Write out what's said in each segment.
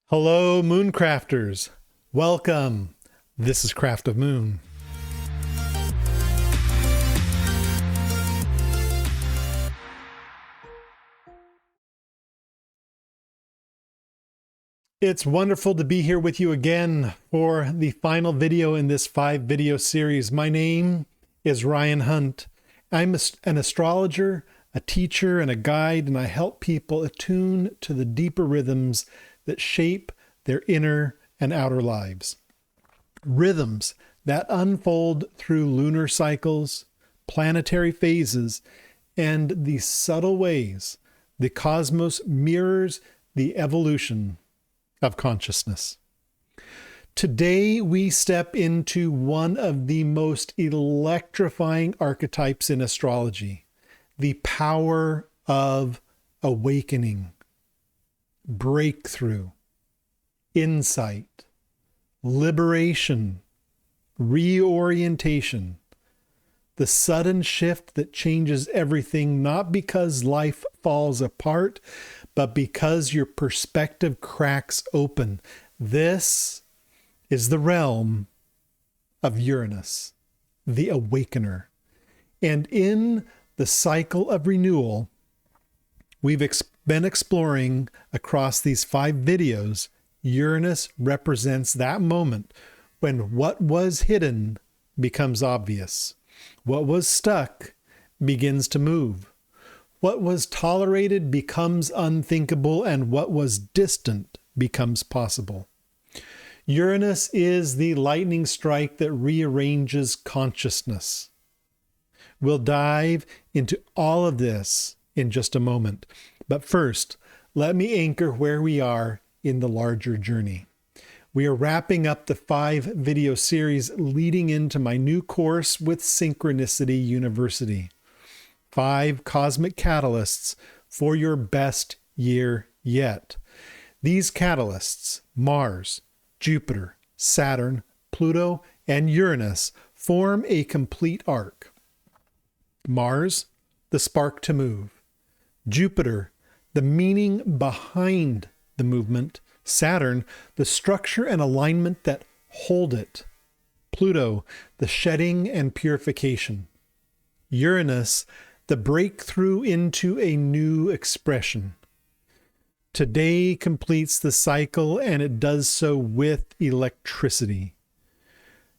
Hello, Mooncrafters. Welcome. This is Craft of Moon. It's wonderful to be here with you again for the final video in this 5-video series. My name is Ryan Hunt. I'm an astrologer, a teacher, and a guide, and I help people attune to the deeper rhythms that shape their inner and outer lives. Rhythms that unfold through lunar cycles, planetary phases, and the subtle ways the cosmos mirrors the evolution of consciousness. Today, we step into one of the most electrifying archetypes in astrology, the power of awakening, breakthrough, insight, liberation, reorientation, the sudden shift that changes everything, not because life falls apart, but because your perspective cracks open. This is the realm of Uranus, the Awakener. And in the cycle of renewal, we've been exploring across these 5 videos. Uranus represents that moment when what was hidden becomes obvious. What was stuck begins to move. What was tolerated becomes unthinkable, and what was distant becomes possible. Uranus is the lightning strike that rearranges consciousness. We'll dive into all of this in just a moment. But first, let me anchor where we are in the larger journey. We are wrapping up the 5-video series leading into my new course with Synchronicity University. 5 cosmic catalysts for your best year yet. These catalysts, Mars, Jupiter, Saturn, Pluto, and Uranus, form a complete arc. Mars, the spark to move. Jupiter, the meaning behind the movement. Saturn, the structure and alignment that hold it. Pluto, the shedding and purification. Uranus, the breakthrough into a new expression. Today completes the cycle, and it does so with electricity.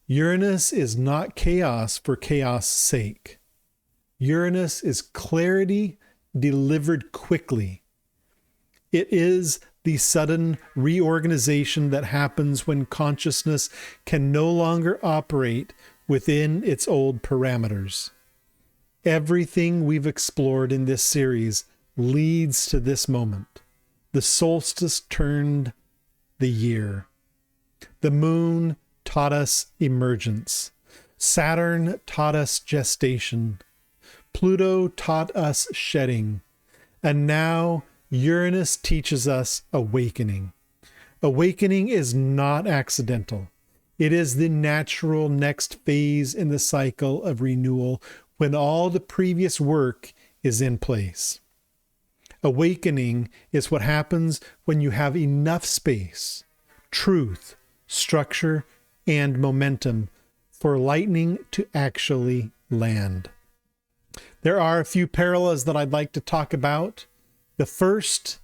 Uranus is not chaos for chaos' sake. Uranus is clarity delivered quickly. It is the sudden reorganization that happens when consciousness can no longer operate within its old parameters. Everything we've explored in this series leads to this moment. The solstice turned the year. The moon taught us emergence. Saturn taught us gestation. Pluto taught us shedding. And now Uranus teaches us awakening. Awakening is not accidental. It is the natural next phase in the cycle of renewal when all the previous work is in place. Awakening is what happens when you have enough space, truth, structure, and momentum for lightning to actually land. There are a few parallels that I'd like to talk about. The first,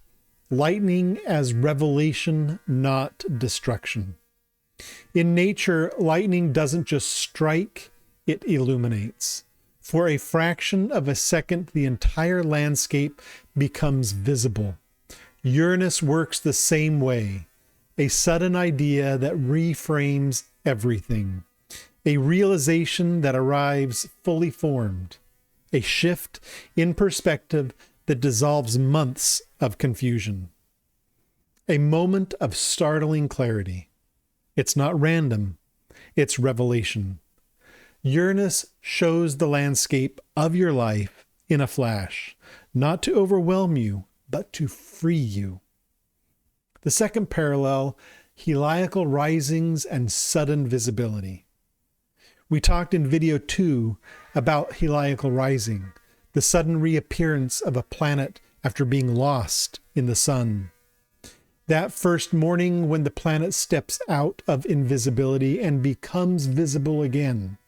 lightning as revelation, not destruction. In nature, lightning doesn't just strike, it illuminates. For a fraction of a second, the entire landscape becomes visible. Uranus works the same way. A sudden idea that reframes everything. A realization that arrives fully formed. A shift in perspective that dissolves months of confusion. A moment of startling clarity. It's not random, it's revelation. Uranus shows the landscape of your life in a flash, not to overwhelm you, but to free you. The second parallel, heliacal risings and sudden visibility. We talked in video 2 about heliacal rising, the sudden reappearance of a planet after being lost in the sun. That first morning when the planet steps out of invisibility and becomes visible again.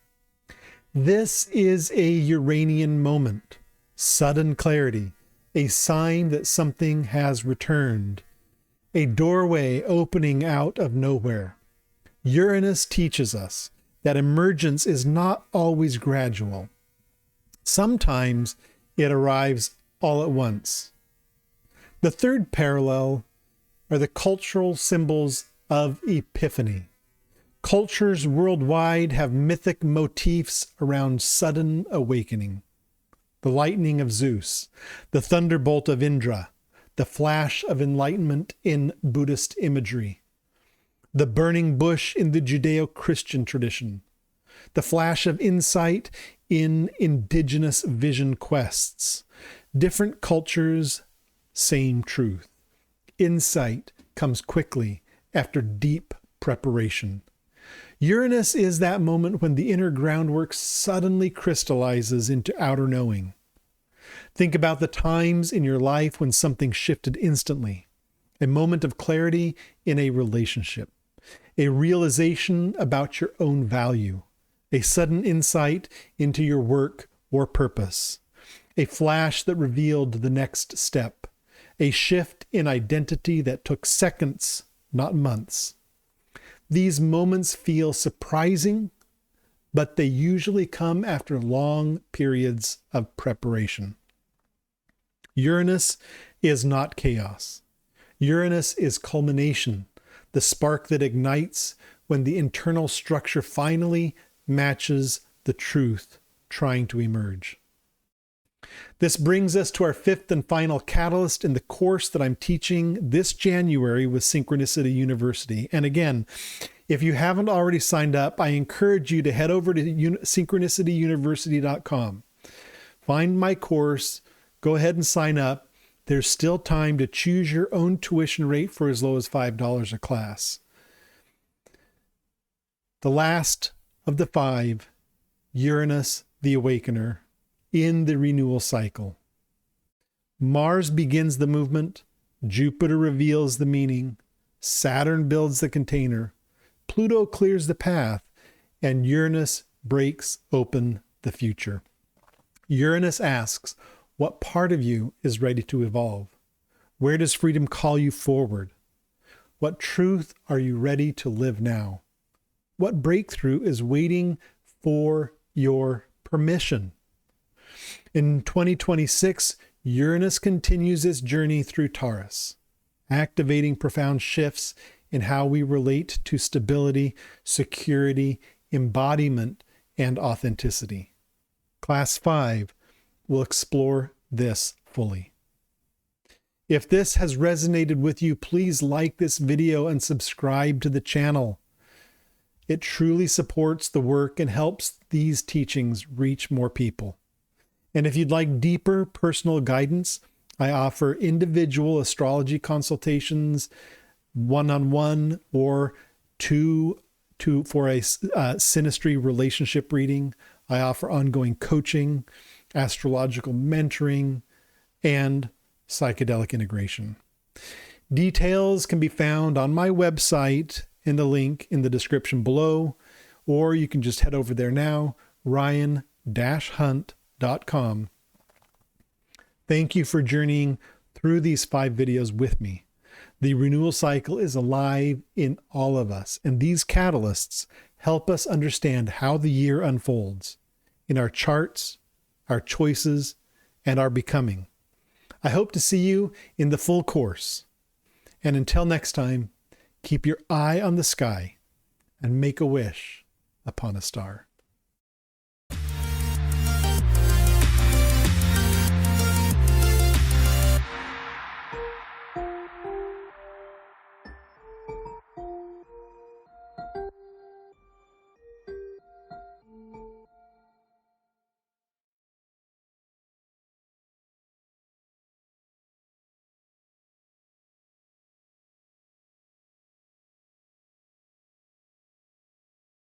This is a Uranian moment, sudden clarity, a sign that something has returned, a doorway opening out of nowhere. Uranus teaches us that emergence is not always gradual. Sometimes it arrives all at once. The third parallel are the cultural symbols of epiphany. Cultures worldwide have mythic motifs around sudden awakening. The lightning of Zeus, the thunderbolt of Indra, the flash of enlightenment in Buddhist imagery, the burning bush in the Judeo-Christian tradition, the flash of insight in indigenous vision quests. Different cultures, same truth. Insight comes quickly after deep preparation. Uranus is that moment when the inner groundwork suddenly crystallizes into outer knowing. Think about the times in your life when something shifted instantly. A moment of clarity in a relationship. A realization about your own value. A sudden insight into your work or purpose. A flash that revealed the next step. A shift in identity that took seconds, not months. These moments feel surprising, but they usually come after long periods of preparation. Uranus is not chaos. Uranus is culmination, the spark that ignites when the internal structure finally matches the truth trying to emerge. This brings us to our fifth and final catalyst in the course that I'm teaching this January with Synchronicity University. And again, if you haven't already signed up, I encourage you to head over to synchronicityuniversity.com. Find my course, go ahead and sign up. There's still time to choose your own tuition rate for as low as $5 a class. The last of the five, Uranus, the Awakener, in the renewal cycle. Mars begins the movement, Jupiter reveals the meaning, Saturn builds the container, Pluto clears the path, and Uranus breaks open the future. Uranus asks, what part of you is ready to evolve? Where does freedom call you forward? What truth are you ready to live now? What breakthrough is waiting for your permission? In 2026, Uranus continues its journey through Taurus, activating profound shifts in how we relate to stability, security, embodiment, and authenticity. Class 5 will explore this fully. If this has resonated with you, please like this video and subscribe to the channel. It truly supports the work and helps these teachings reach more people. And if you'd like deeper personal guidance, I offer individual astrology consultations, one-on-one or two for a synastry relationship reading. I offer ongoing coaching, astrological mentoring, and psychedelic integration. Details can be found on my website in the link in the description below, or you can just head over there now, ryan-hunt.com. Thank you for journeying through these 5 videos with me. The renewal cycle is alive in all of us, and these catalysts help us understand how the year unfolds in our charts, our choices, and our becoming. I hope to see you in the full course. And until next time, keep your eye on the sky and make a wish upon a star.